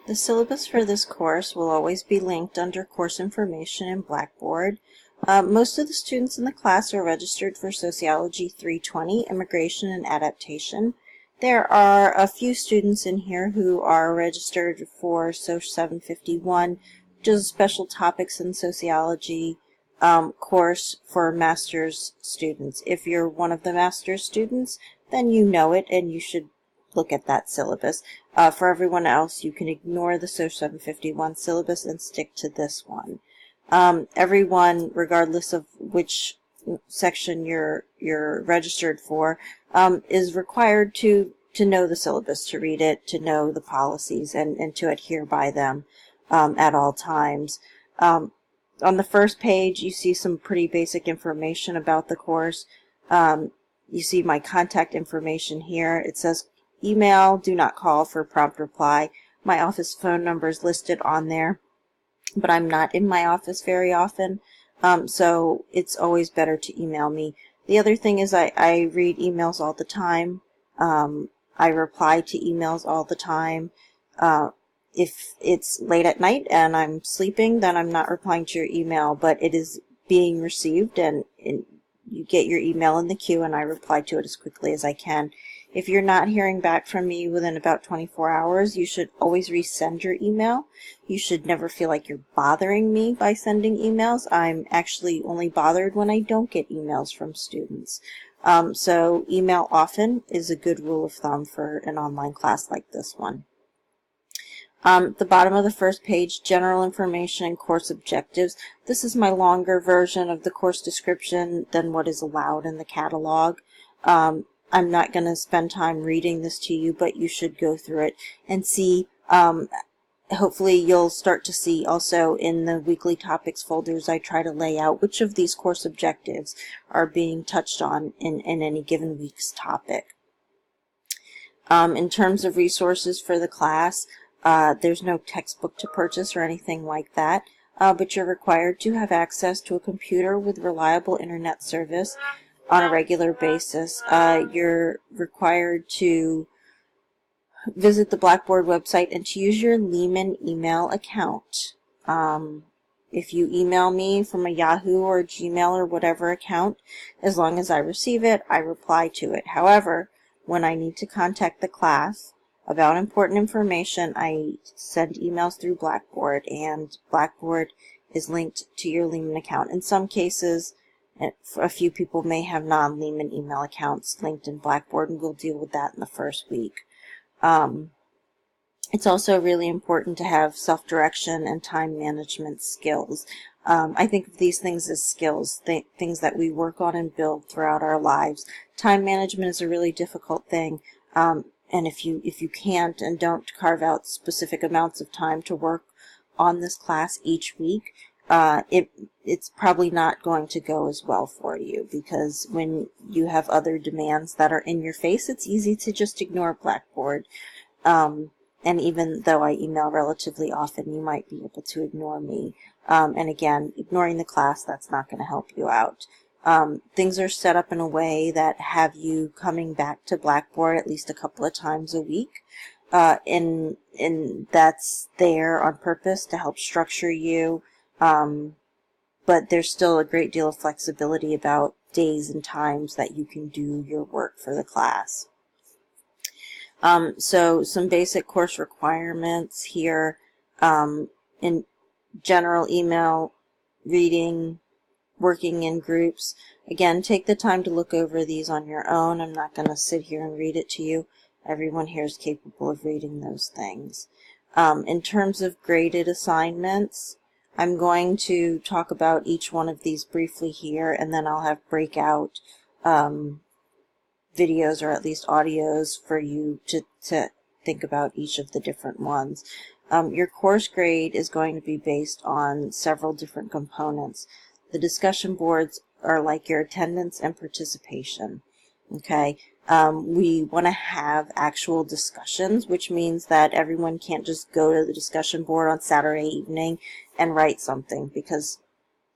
The syllabus for this course will always be linked under course information in Blackboard. Most of the students in the class are registered for Sociology 320, Immigration and Adaptation. There are a few students in here who are registered for Soc 751, which is a special topics in sociology course for master's students. If you're one of the master's students, then you know it and you should look at that syllabus. For everyone else, you can ignore the Soc 751 syllabus and stick to this one. Everyone, regardless of which section you're registered for, is required to know the syllabus, to read it, to know the policies, and to adhere by them at all times. On the first page, you see some pretty basic information about the course. You see my contact information here. It says email, do not call for prompt reply. My office phone number is listed on there, but I'm not in my office very often, so it's always better to email me. The other thing is I read emails all the time. I reply to emails all the time. If it's late at night and I'm sleeping, then I'm not replying to your email, but it is being received, and you get your email in the queue and I reply to it as quickly as I can. If you're not hearing back from me within about 24 hours, you should always resend your email. You should never feel like you're bothering me by sending emails. I'm actually only bothered when I don't get emails from students. So email often is a good rule of thumb for an online class like this one. The bottom of the first page, general information and course objectives. This is my longer version of the course description than what is allowed in the catalog. I'm not going to spend time reading this to you, but you should go through it and see. Hopefully you'll start to see also in the weekly topics folders I try to lay out which of these course objectives are being touched on in any given week's topic. In terms of resources for the class, there's no textbook to purchase or anything like that, but you're required to have access to a computer with reliable internet service on a regular basis. You're required to visit the Blackboard website and to use your Lehman email account. If you email me from a Yahoo or Gmail or whatever account, as long as I receive it, I reply to it. However, when I need to contact the class about important information, I send emails through Blackboard, and Blackboard is linked to your Lehman account. In some cases, a few people may have non-Lehman email accounts linked in Blackboard, and we'll deal with that in the first week. It's also really important to have self-direction and time management skills. I think of these things as skills, things that we work on and build throughout our lives. Time management is a really difficult thing, and if you can't and don't carve out specific amounts of time to work on this class each week, it's probably not going to go as well for you, because when you have other demands that are in your face, it's easy to just ignore Blackboard. And even though I email relatively often, you might be able to ignore me. And again, ignoring the class, that's not going to help you out. Things are set up in a way that have you coming back to Blackboard at least a couple of times a week. And that's there on purpose to help structure you. But there's still a great deal of flexibility about days and times that you can do your work for the class. So some basic course requirements here, in general email, reading, working in groups. Again, take the time to look over these on your own. I'm not going to sit here and read it to you. Everyone here is capable of reading those things. In terms of graded assignments, I'm going to talk about each one of these briefly here, and then I'll have breakout videos, or at least audios, for you to think about each of the different ones. Your course grade is going to be based on several different components. The discussion boards are like your attendance and participation. Okay, we want to have actual discussions, which means that everyone can't just go to the discussion board on Saturday evening and write something, because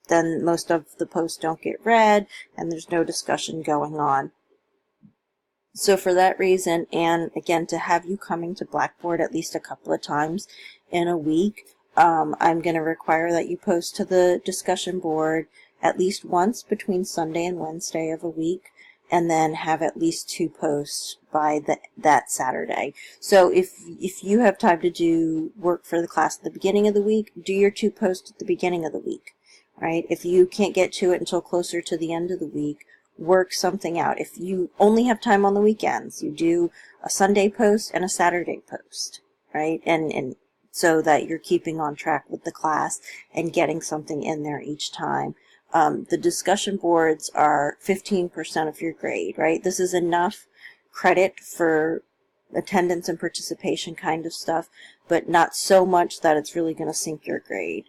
then most of the posts don't get read and there's no discussion going on. So for that reason, and again, to have you coming to Blackboard at least a couple of times in a week, I'm going to require that you post to the discussion board at least once between Sunday and Wednesday of a week, and then have at least 2 posts by that Saturday. So if you have time to do work for the class at the beginning of the week, do your 2 posts at the beginning of the week, right? If you can't get to it until closer to the end of the week, work something out. If you only have time on the weekends, you do a Sunday post and a Saturday post, right? And so that you're keeping on track with the class and getting something in there each time. The discussion boards are 15% of your grade, right? This is enough credit for attendance and participation kind of stuff, but not so much that it's really going to sink your grade.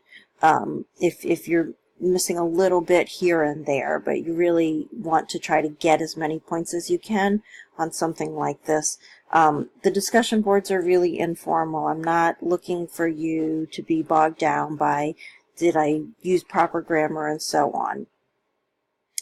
If you're missing a little bit here and there, but you really want to try to get as many points as you can on something like this. The discussion boards are really informal. I'm not looking for you to be bogged down by did I use proper grammar and so on.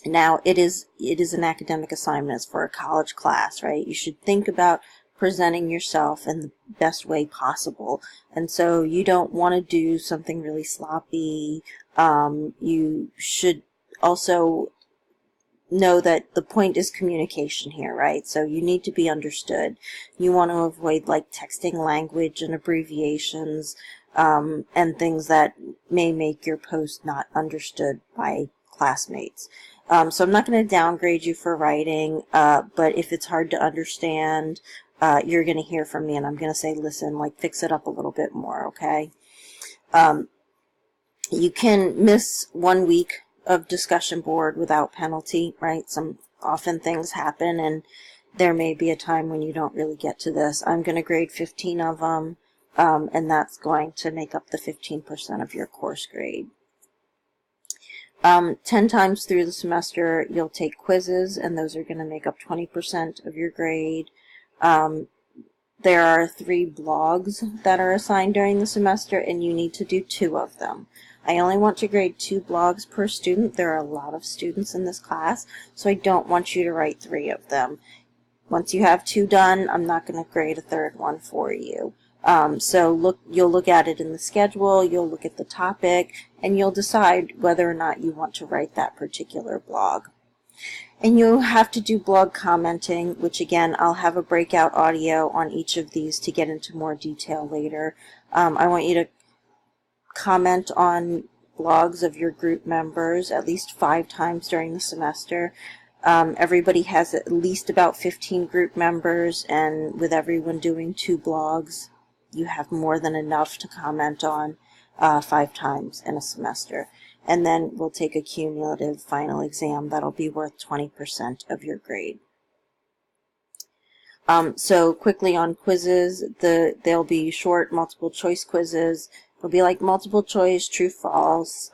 Now, it is an academic assignment. It's for a college class, right? You should think about presenting yourself in the best way possible. And so you don't want to do something really sloppy. You should also know that the point is communication here, right? So you need to be understood. You want to avoid like texting language and abbreviations and things that may make your post not understood by classmates. So I'm not going to downgrade you for writing, but if it's hard to understand, you're going to hear from me and I'm going to say, listen, like fix it up a little bit more, okay? You can miss 1 week of discussion board without penalty, right? Often things happen and there may be a time when you don't really get to this. I'm going to grade 15 of them, and that's going to make up the 15% of your course grade. 10 times through the semester, you'll take quizzes, and those are going to make up 20% of your grade. There are 3 blogs that are assigned during the semester, and you need to do 2 of them. I only want to grade 2 blogs per student. There are a lot of students in this class, so I don't want you to write 3 of them. Once you have 2 done, I'm not going to grade a 3rd one for you. So you'll look at it in the schedule, you'll look at the topic, and you'll decide whether or not you want to write that particular blog. And you have to do blog commenting, which again, I'll have a breakout audio on each of these to get into more detail later. I want you to comment on blogs of your group members at least 5 times during the semester. Everybody has at least about 15 group members, and with everyone doing 2 blogs, you have more than enough to comment on 5 times in a semester. And then we'll take a cumulative final exam that'll be worth 20% of your grade. So quickly on quizzes, they'll be short multiple choice quizzes. They'll be like multiple choice, true, false,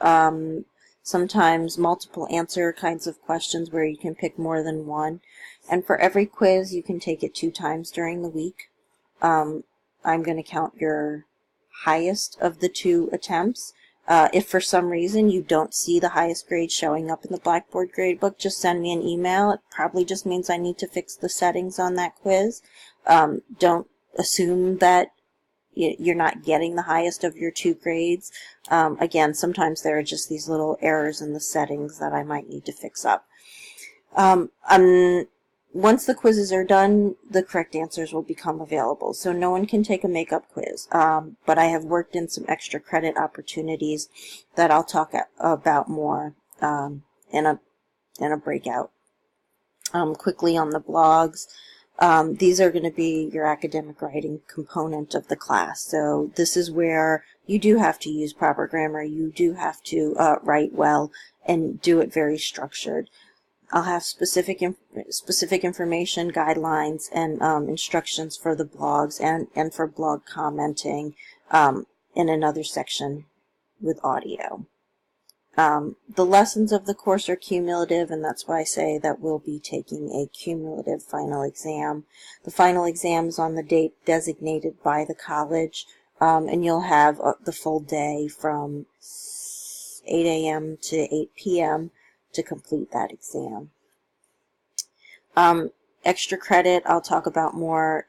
sometimes multiple answer kinds of questions where you can pick more than one. And for every quiz, you can take it 2 times during the week. I'm going to count your highest of the 2 attempts. If for some reason you don't see the highest grade showing up in the Blackboard gradebook, just send me an email. It probably just means I need to fix the settings on that quiz. Don't assume that you're not getting the highest of your 2 grades. Again, sometimes there are just these little errors in the settings that I might need to fix up. Once the quizzes are done, the correct answers will become available. So no one can take a makeup quiz, but I have worked in some extra credit opportunities that I'll talk about more in a breakout. Quickly on the blogs, these are going to be your academic writing component of the class. So this is where you do have to use proper grammar. You do have to write well and do it very structured. I'll have specific information, guidelines, and instructions for the blogs and for blog commenting in another section with audio. The lessons of the course are cumulative, and that's why I say that we'll be taking a cumulative final exam. The final exam is on the date designated by the college, and you'll have the full day from 8 a.m. to 8 p.m. to complete that exam. Extra credit, I'll talk about more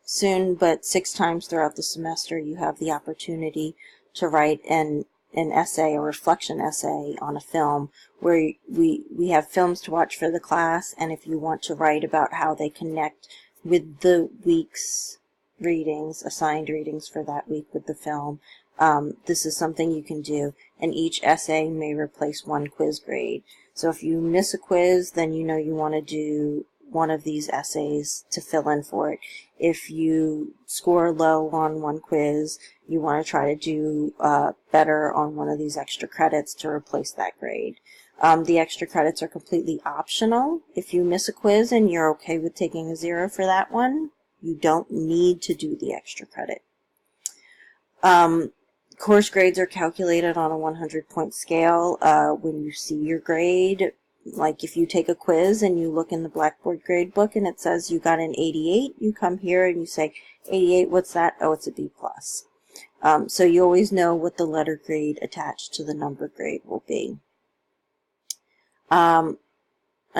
soon, but 6 times throughout the semester you have the opportunity to write an essay, a reflection essay on a film, where we have films to watch for the class, and if you want to write about how they connect with the week's readings, assigned readings for that week with the film, this is something you can do, and each essay may replace 1 quiz grade. So if you miss a quiz, then you know you want to do one of these essays to fill in for it. If you score low on 1 quiz, you want to try to do better on one of these extra credits to replace that grade. The extra credits are completely optional. If you miss a quiz and you're okay with taking a 0 for that one, you don't need to do the extra credit. Course grades are calculated on a 100-point scale. When you see your grade, like if you take a quiz and you look in the Blackboard grade book and it says you got an 88, you come here and you say, 88, what's that? Oh, it's a B+. So you always know what the letter grade attached to the number grade will be. A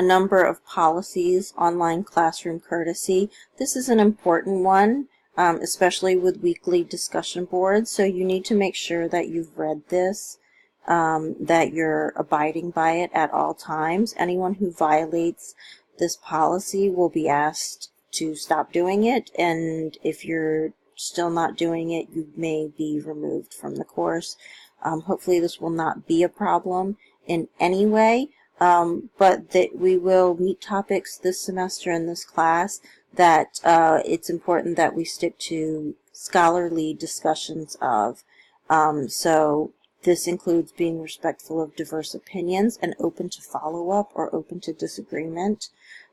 number of policies, online classroom courtesy. This is an important one. Especially with weekly discussion boards, so you need to make sure that you've read this, that you're abiding by it at all times. Anyone who violates this policy will be asked to stop doing it, and if you're still not doing it, you may be removed from the course. Hopefully this will not be a problem in any way, but that we will meet topics this semester in this class that it's important that we stick to scholarly discussions of. So this includes being respectful of diverse opinions and open to follow-up or open to disagreement.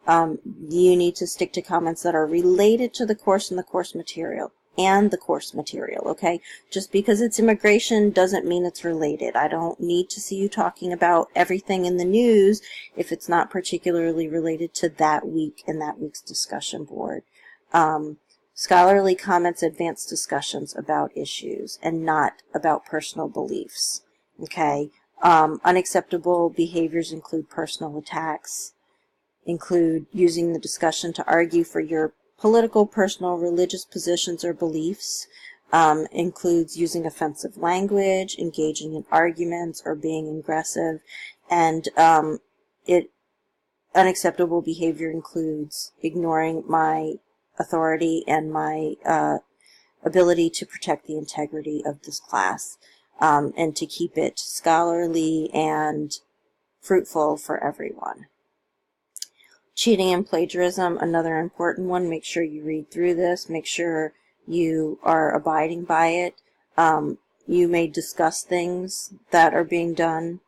You need to stick to comments that are related to the course and the course material. Okay? Just because it's immigration doesn't mean it's related. I don't need to see you talking about everything in the news if it's not particularly related to that week and that week's discussion board. Scholarly comments advance discussions about issues and not about personal beliefs. Okay? Unacceptable behaviors include personal attacks, include using the discussion to argue for your political, personal, religious positions or beliefs, includes using offensive language, engaging in arguments, or being aggressive, and unacceptable behavior includes ignoring my authority and my ability to protect the integrity of this class, and to keep it scholarly and fruitful for everyone. Cheating and plagiarism, another important one. Make sure you read through this. Make sure you are abiding by it. You may discuss things that are being done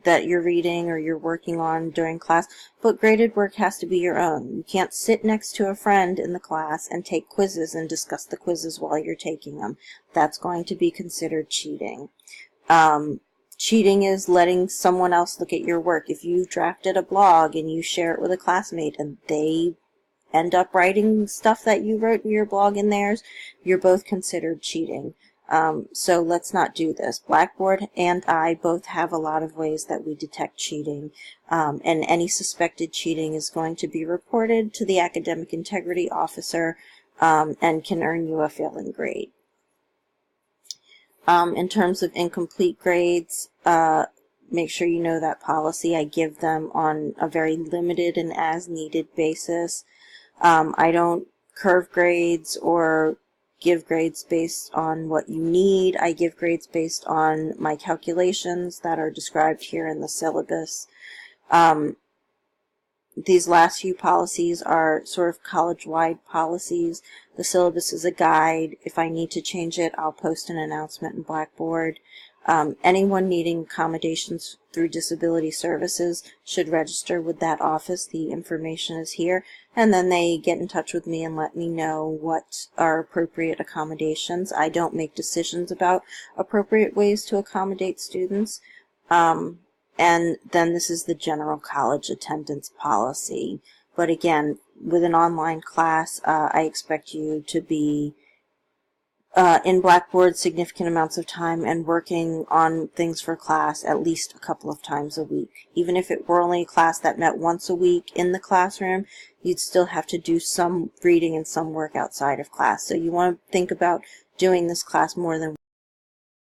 that you're reading or you're working on during class, but graded work has to be your own. You can't sit next to a friend in the class and take quizzes and discuss the quizzes while you're taking them. That's going to be considered cheating. Cheating is letting someone else look at your work. If you've drafted a blog and you share it with a classmate and they end up writing stuff that you wrote in your blog in theirs, you're both considered cheating. So let's not do this. Blackboard and I both have a lot of ways that we detect cheating, and any suspected cheating is going to be reported to the academic integrity officer, and can earn you a failing grade. In terms of incomplete grades, make sure you know that policy. I give them on a very limited and as-needed basis. I don't curve grades or give grades based on what you need. I give grades based on my calculations that are described here in the syllabus. These last few policies are sort of college-wide policies. The syllabus is a guide. If I need to change it, I'll post an announcement in Blackboard. Anyone needing accommodations through disability services should register with that office. The information is here. And then they get in touch with me and let me know what are appropriate accommodations. I don't make decisions about appropriate ways to accommodate students. And then this is the general college attendance policy. But again, with an online class, I expect you to be in Blackboard significant amounts of time and working on things for class at least a couple of times a week. Even if it were only a class that met once a week in the classroom, you'd still have to do some reading and some work outside of class. So you want to think about doing this class more than